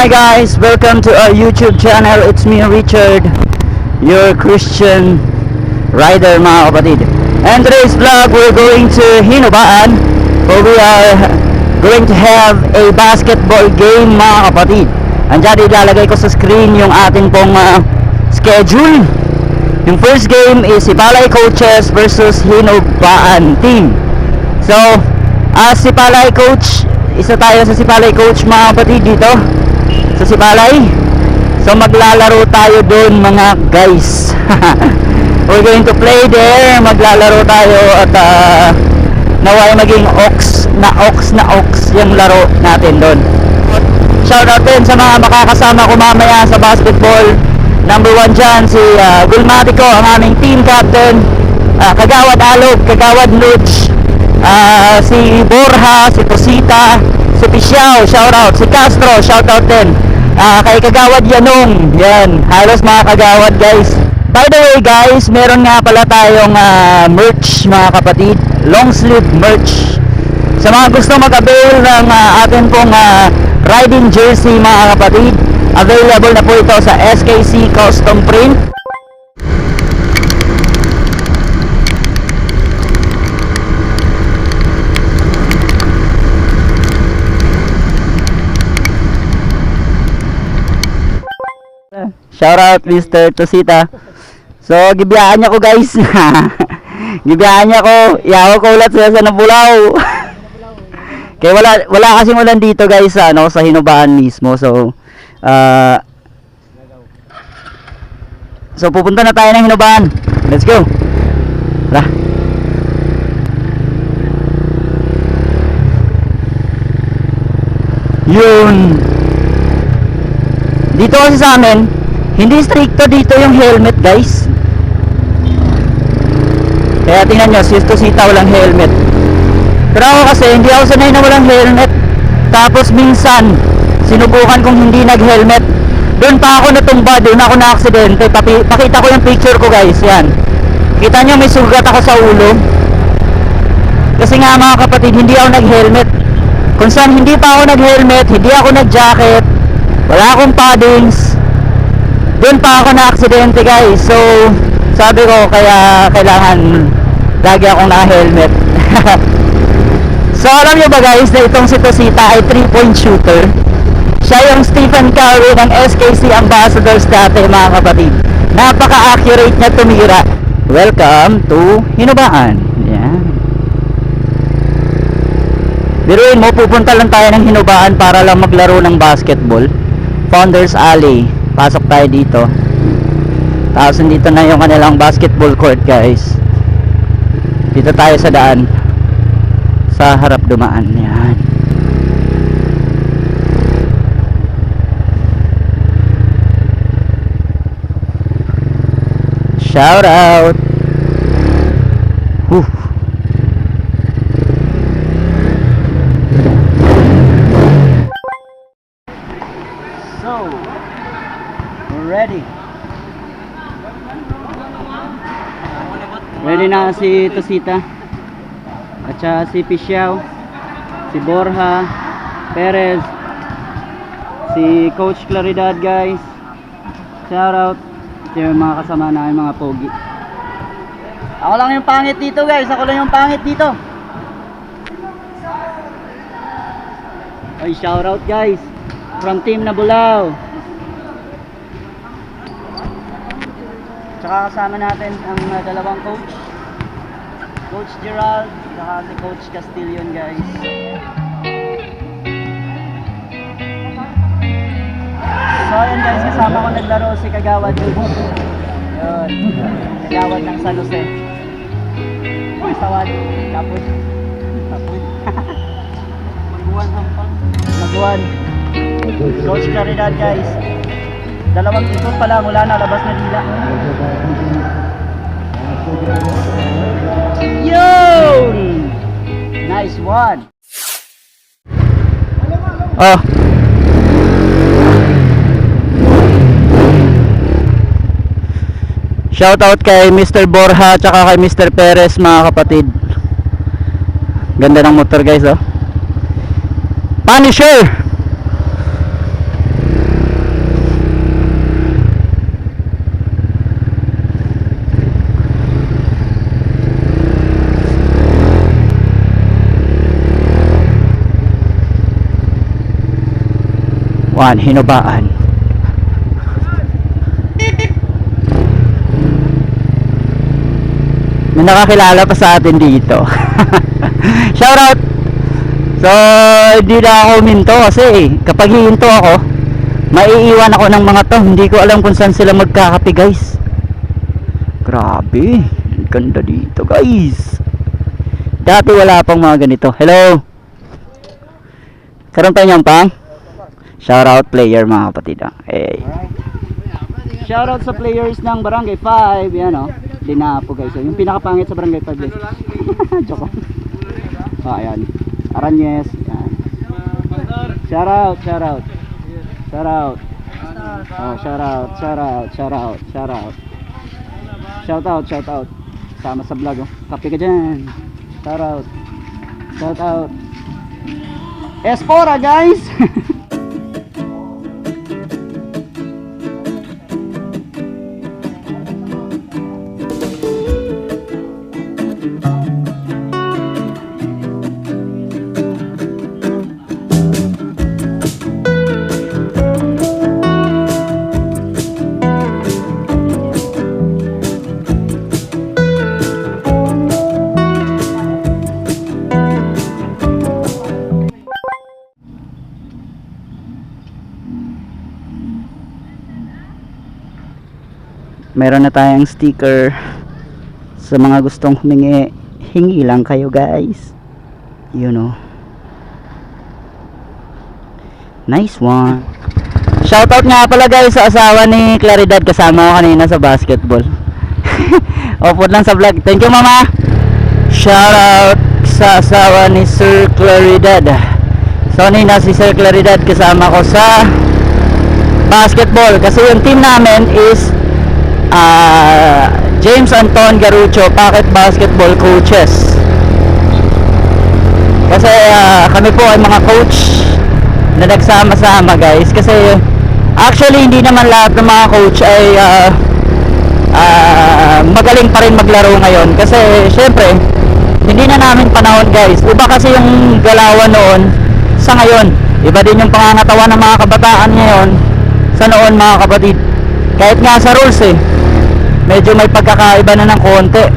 Hi guys, welcome to our YouTube channel. It's me, Richard, your Christian rider mga kapatid. And today's vlog, we're going to Hinubaan, where we are going to have a basketball game mga kapatid. Andiyan ilalagay ko sa screen yung ating pong schedule. Yung first game is Sipalay Coaches versus Hinubaan team. So, as Sipalay Coach, isa tayo sa Sipalay Coach mga kapatid dito sa Sipalay. So maglalaro tayo doon mga guys. We're going to play there. Maglalaro tayo at naway maging ox yung laro natin doon. Shoutout din sa mga makakasama ko mamaya sa basketball. Number 1 dyan si Gulmatico, ang aming team captain. Kagawad Alog, Kagawad Nuge, si Borja, si Tosita, si Pisiao, shoutout. Si Castro, shoutout din. Kay Kagawad Yanong, yan, halos mga kagawad guys. By the way guys, meron nga pala tayong merch mga kapatid, long sleeve merch. Sa mga gusto mag-avail ng atin pong riding jersey mga kapatid, available na po ito sa SKC Custom Print. Shout out Mr. Tosita. So gibiyaan niya ko guys. Gibiyaan niya ko, iyaw ko ulat sa Nabulaw. Kaya wala kasing ulan dito guys sa sa Hinubaan mismo. So pupunta na tayo ng Hinubaan. Let's go. Tara. Yun. Dito kasi sa amin, hindi stricto dito yung helmet guys. Kaya tingnan nyo, si Tosita walang helmet. Pero ako kasi, hindi ako sanay na walang helmet. Tapos minsan, sinubukan kong hindi nag-helmet. Doon pa ako natumba, doon ako na-aksidente. Pakita ko yung picture ko guys, yan. Kita nyo may sugat ako sa ulo. Kasi nga mga kapatid, hindi ako nag-helmet. Kung saan hindi pa ako nag-helmet, hindi ako nag-jacket, wala akong paddings, doon pa ako na-aksidente guys. So sabi ko kaya kailangan lagi akong naka-helmet. So alam nyo ba guys na itong si Tosita ay 3-point shooter. Siya yung Stephen Curry ng SKC Ambassadors dati mga kapatid. Napaka-accurate niya tumira. Welcome to Hinubaan. Yan. Biruin mo, pupunta lang tayo ng Hinubaan para lang maglaro ng basketball. Founders Alley, pasok tayo dito. Tapos dito na yung kanilang basketball court guys. Dito tayo sa daan, sa harap dumaan. Yan. Shout out. So, we're ready. Ready na si Tosita at saka si Pisiao, si Borja, Perez, si Coach Claridad guys. Shout out. Ito yung mga kasama namin mga pogi. Ako lang yung pangit dito guys. Ako lang yung pangit dito. Ay, shout out guys from Team Nabulaw. Tsaka kasama natin ang dalawang coach, Coach Gerald saka si Coach Castillon guys. So ayan guys, kasama ko naglaro si Kagawad Nuge. Yun, Kagawad ng San Jose. Tawad, tapos Magbuwan. Coach Claridad guys. Dalawang ikot pa lang, wala na, labas na dila. Yun! Nice one. Oh. Shout out kay Mr. Borja tsaka kay Mr. Perez mga kapatid. Ganda ng motor guys oh. Punisher. 1 Hinubaan. May nakakilala pa sa atin dito. Shoutout. So hindi na ako minto kasi kapag hihinto ako, maiiwan ako ng mga to. Hindi ko alam kung saan sila magkakape guys. Grabe, ang ganda dito guys. Dati wala pang mga ganito. Hello. Karoon tayo niyang pang shoutout player mga kapatid. Hey. Shoutout sa players ng Barangay 5. Yan o. Dinapo guys. Yung pinakapangit sa Barangay 5 guys. Joke. Ayan. Aranyes. Yan. Shoutout. Shoutout. Shoutout. Oh, shoutout. Shoutout. Shoutout. Shoutout. Shoutout. Shoutout. Sama sa vlog oh. Kape ka dyan. Shoutout. Shoutout. Espora guys. Meron na tayong sticker. Sa mga gustong humingi, hingi lang kayo guys. You know. Nice one. Shoutout nga pala guys sa asawa ni Claridad. Kasama ko kanina sa basketball. Opo lang sa vlog. Thank you mama. Shoutout sa asawa ni Sir Claridad. So kanina si Sir Claridad kasama ko sa basketball. Kasi yung team namin is James Anton Garucho Pocket Basketball Coaches. Kasi kami po ay mga coach na nagsama-sama guys. Kasi actually hindi naman lahat ng mga coach ay magaling pa rin maglaro ngayon. Kasi syempre hindi na namin panahon guys. Iba kasi yung galawan noon sa ngayon. Iba din yung pangangatawan ng mga kabataan ngayon sa noon mga kapatid. Kahit nga sa rules medyo may pagkakaiba na ng konti.